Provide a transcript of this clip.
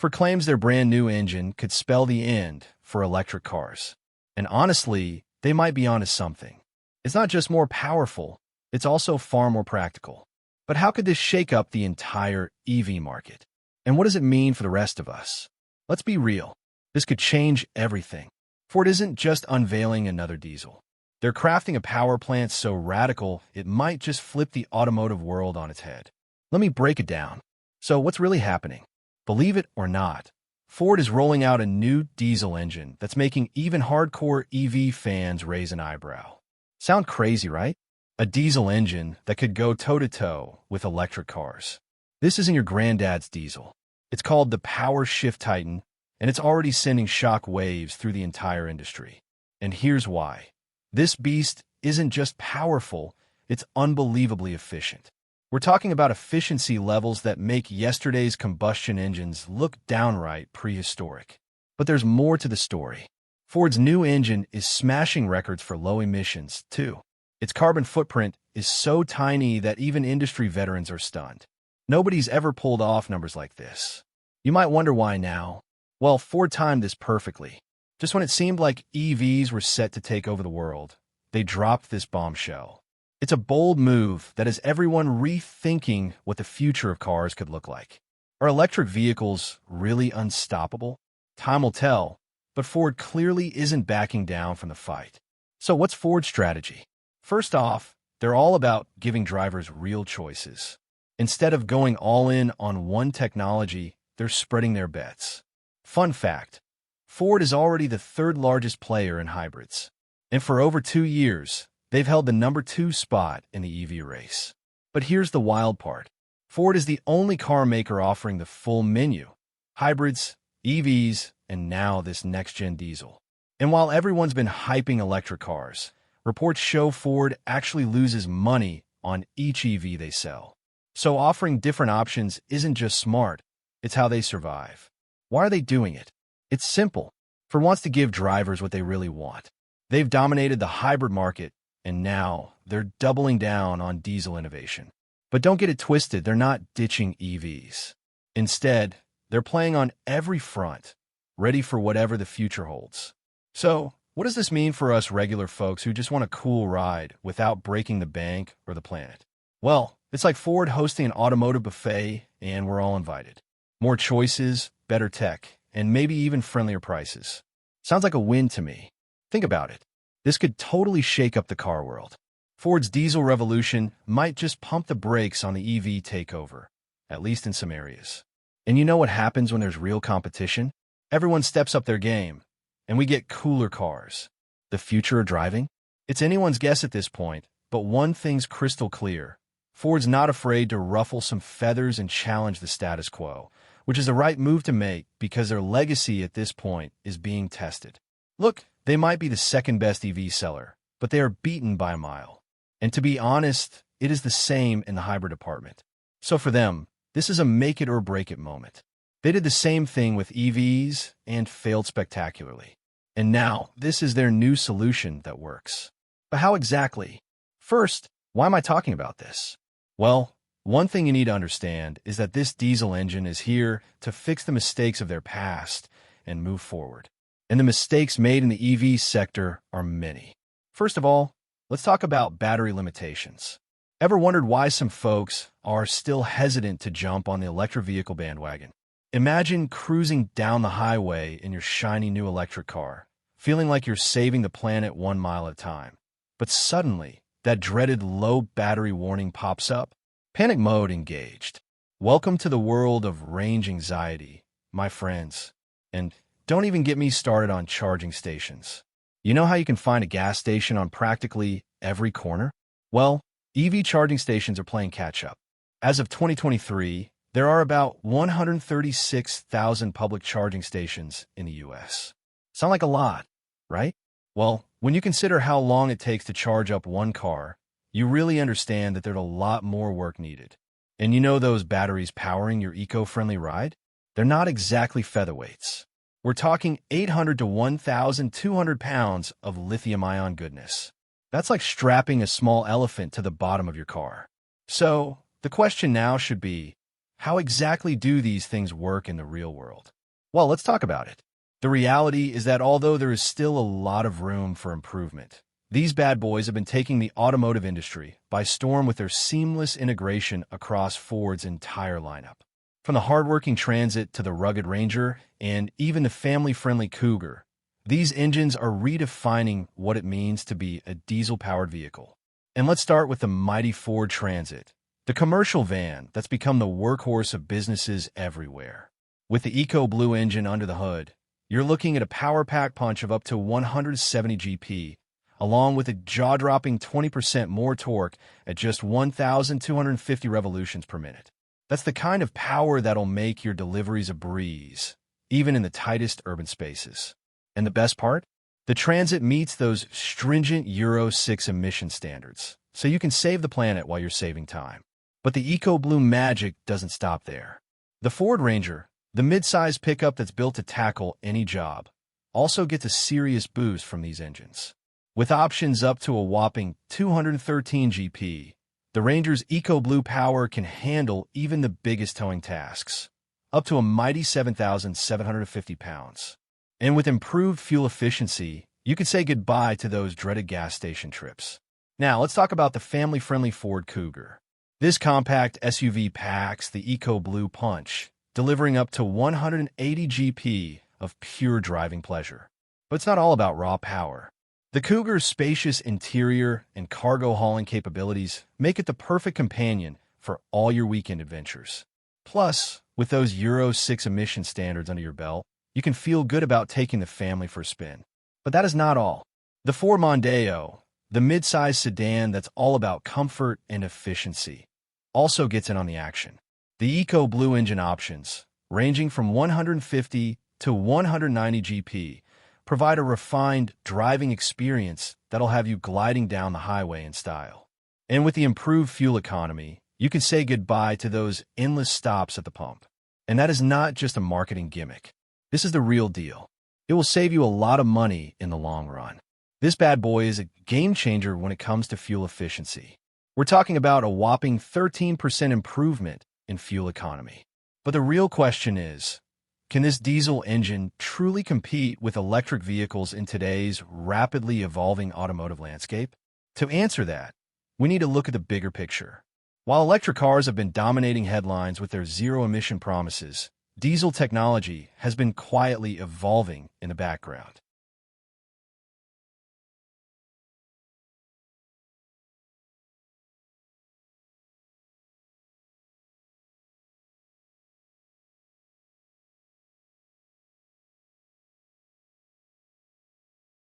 claims their brand new engine could spell the end for electric cars. And honestly, they might be onto something. It's not just more powerful, it's also far more practical. But how could this shake up the entire EV market? And what does it mean for the rest of us? Let's be real. This could change everything. Ford isn't just unveiling another diesel. They're crafting a power plant so radical it might just flip the automotive world on its head. Let me break it down. So what's really happening? Believe it or not, Ford is rolling out a new diesel engine that's making even hardcore EV fans raise an eyebrow. Sound crazy, right? A diesel engine that could go toe-to-toe with electric cars. This isn't your granddad's diesel. It's called the Power Shift Titan, and it's already sending shock waves through the entire industry. And here's why. This beast isn't just powerful, it's unbelievably efficient. We're talking about efficiency levels that make yesterday's combustion engines look downright prehistoric. But there's more to the story. Ford's new engine is smashing records for low emissions, too. Its carbon footprint is so tiny that even industry veterans are stunned. Nobody's ever pulled off numbers like this. You might wonder why now. Well, Ford timed this perfectly. Just when it seemed like EVs were set to take over the world, they dropped this bombshell. It's a bold move that has everyone rethinking what the future of cars could look like. Are electric vehicles really unstoppable? Time will tell, but Ford clearly isn't backing down from the fight. So what's Ford's strategy? First off, they're all about giving drivers real choices. Instead of going all in on one technology, they're spreading their bets. Fun fact, Ford is already the third largest player in hybrids. And for over 2 years, they've held the number 2 spot in the EV race. But here's the wild part. Ford is the only car maker offering the full menu. Hybrids, EVs, and now this next-gen diesel. And while everyone's been hyping electric cars, reports show Ford actually loses money on each EV they sell. So offering different options isn't just smart, it's how they survive. Why are they doing it? It's simple. Ford wants to give drivers what they really want. They've dominated the hybrid market, and now they're doubling down on diesel innovation. But don't get it twisted, they're not ditching EVs. Instead, they're playing on every front, ready for whatever the future holds. So, what does this mean for us regular folks who just want a cool ride without breaking the bank or the planet? Well, it's like Ford hosting an automotive buffet, and we're all invited. More choices, better tech, and maybe even friendlier prices. Sounds like a win to me. Think about it. This could totally shake up the car world. Ford's diesel revolution might just pump the brakes on the EV takeover, at least in some areas. And you know what happens when there's real competition? Everyone steps up their game, and we get cooler cars. The future of driving? It's anyone's guess at this point, but one thing's crystal clear. Ford's not afraid to ruffle some feathers and challenge the status quo, which is the right move to make because their legacy at this point is being tested. Look, they might be the second best EV seller, but they are beaten by a mile. And to be honest, it is the same in the hybrid department. So for them, this is a make it or break it moment. They did the same thing with EVs and failed spectacularly. And now, this is their new solution that works. But how exactly? First, why am I talking about this? Well, one thing you need to understand is that this diesel engine is here to fix the mistakes of their past and move forward. And the mistakes made in the EV sector are many. First of all, let's talk about battery limitations. Ever wondered why some folks are still hesitant to jump on the electric vehicle bandwagon? Imagine cruising down the highway in your shiny new electric car, feeling like you're saving the planet 1 mile at a time. But suddenly, that dreaded low battery warning pops up. Panic mode engaged. Welcome to the world of range anxiety, my friends. And don't even get me started on charging stations. You know how you can find a gas station on practically every corner? Well, EV charging stations are playing catch-up. As of 2023, there are about 136,000 public charging stations in the US. Sound like a lot, right? Well, when you consider how long it takes to charge up one car, you really understand that there's a lot more work needed. And you know those batteries powering your eco-friendly ride? They're not exactly featherweights. We're talking 800 to 1,200 pounds of lithium-ion goodness. That's like strapping a small elephant to the bottom of your car. So, the question now should be, How exactly do these things work in the real world? Well, let's talk about it. The reality is that although there is still a lot of room for improvement, these bad boys have been taking the automotive industry by storm with their seamless integration across Ford's entire lineup. From the hardworking Transit to the rugged Ranger and even the family-friendly Cougar, these engines are redefining what it means to be a diesel-powered vehicle. And let's start with the mighty Ford Transit, the commercial van that's become the workhorse of businesses everywhere. With the Eco Blue engine under the hood, you're looking at a power pack punch of up to 170 GP, along with a jaw-dropping 20% more torque at just 1,250 revolutions per minute. That's the kind of power that'll make your deliveries a breeze, even in the tightest urban spaces. And the best part? The Transit meets those stringent Euro 6 emission standards, so you can save the planet while you're saving time. But the Eco Blue magic doesn't stop there. The Ford Ranger, the mid-size pickup that's built to tackle any job, also gets a serious boost from these engines. With options up to a whopping 213 GP, the Ranger's Eco Blue power can handle even the biggest towing tasks, up to a mighty 7,750 pounds. And with improved fuel efficiency, you could say goodbye to those dreaded gas station trips. Now, let's talk about the family-friendly Ford Cougar. This compact SUV packs the Eco Blue punch, delivering up to 180 GP of pure driving pleasure. But it's not all about raw power. The Cougar's spacious interior and cargo hauling capabilities make it the perfect companion for all your weekend adventures. Plus, with those Euro 6 emission standards under your belt, you can feel good about taking the family for a spin. But that is not all. The Ford Mondo, the mid-size sedan that's all about comfort and efficiency, also gets in on the action. The Eco Blue engine options, ranging from 150 to 190 GP, provide a refined driving experience that'll have you gliding down the highway in style. And with the improved fuel economy, you can say goodbye to those endless stops at the pump. And that is not just a marketing gimmick. This is the real deal. It will save you a lot of money in the long run. This bad boy is a game changer when it comes to fuel efficiency. We're talking about a whopping 13% improvement in fuel economy. But the real question is, can this diesel engine truly compete with electric vehicles in today's rapidly evolving automotive landscape? To answer that, we need to look at the bigger picture. While electric cars have been dominating headlines with their zero-emission promises, diesel technology has been quietly evolving in the background.